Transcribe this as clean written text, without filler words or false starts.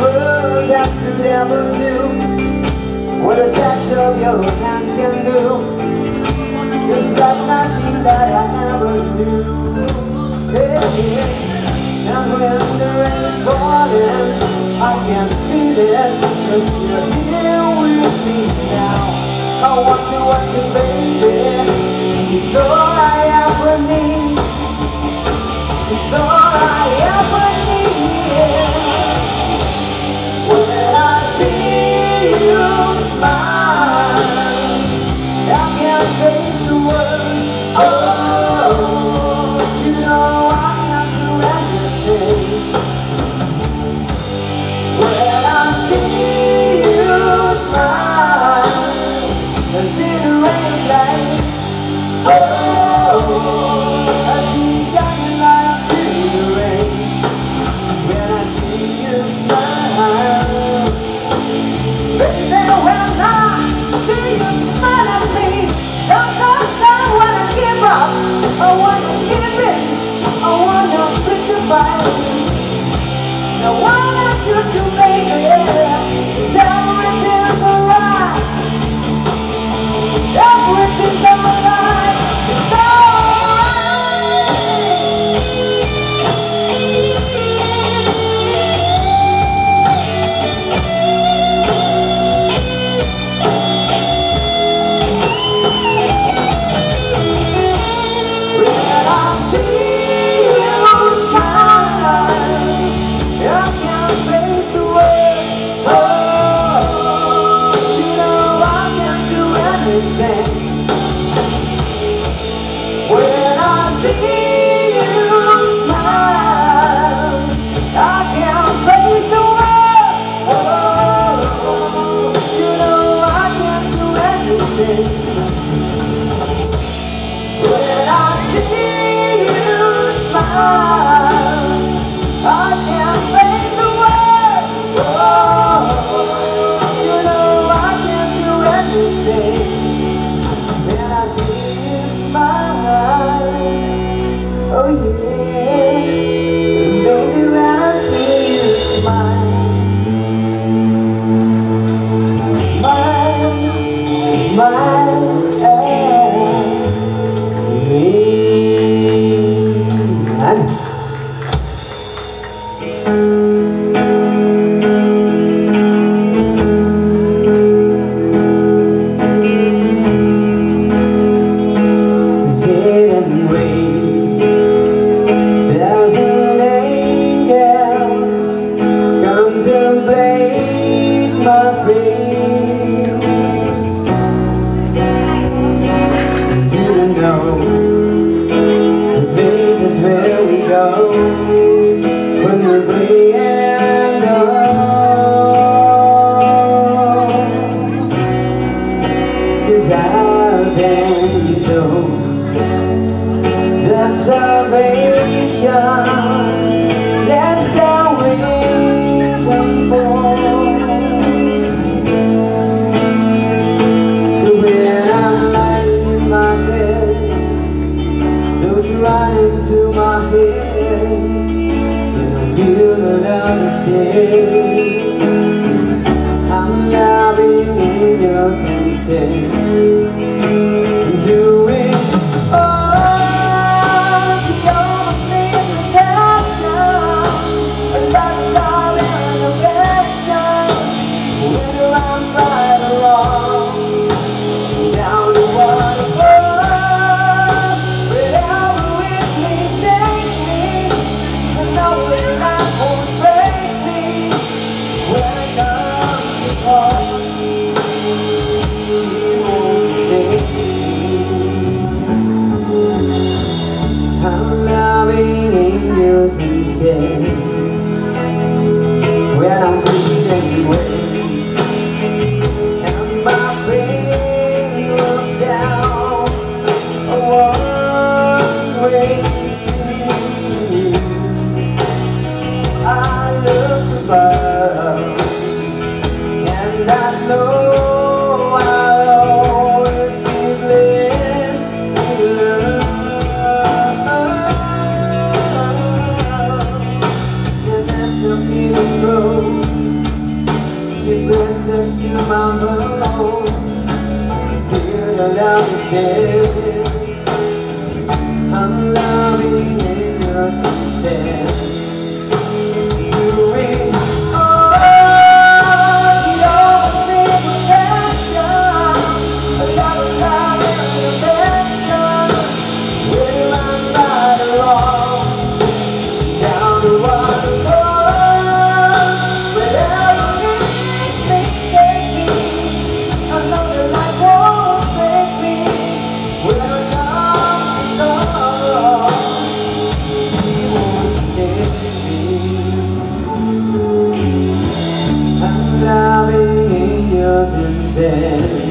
world that you never knew what a touch of your hands can do. It's like nothing that I ever knew. Hey, and when the rain is falling, I can feel it, 'cause you're here with me now. I want you, baby. It's all I ever need. It's all I ever need. When I see you smile, I can't face the world. Oh, you know I can't do anything. When I see you smile, and see the rain light. Oh, I see you shining like the rain. When I see you smile, baby, when I see you smile at me, sometimes I wanna give up, I wanna give it, I wanna quit the fight. Now why not just you, baby? Everything's alright. Everything's alright. It's alright. When I see you smile, I can't face the world. Oh, you know I can do anything. When I see you smile, I can't face the world. Oh, you know I can do anything. When I see you smile, I can't face the world. Oh, you know I can do anything. When I see you smile, oh yeah. 'Cause baby, when I see you smile, smile, smile at me. There's an angel contemplate my pain. You know the places where we go when we're praying alone. 'Cause I've been told that salvation, that's the reason for. So when I'm lying in my bed, those running to my head, and I feel that I'm instead, I'm loving angels instead. Doing I'm loving angels instead. When I'm breathing away and my brain rolls down a one-way street, I look above and I know I'll always be blessed in love. And that's the feeling grows your breath touch to my bones. Feel your love instead. I'm loving in your instead. Doing all your simple passion, a love and affection. Whether I'm right or wrong, down the waterfall, wherever it may take me, I know that life won't take me where I come from. You won't take me. I'm loving yours instead.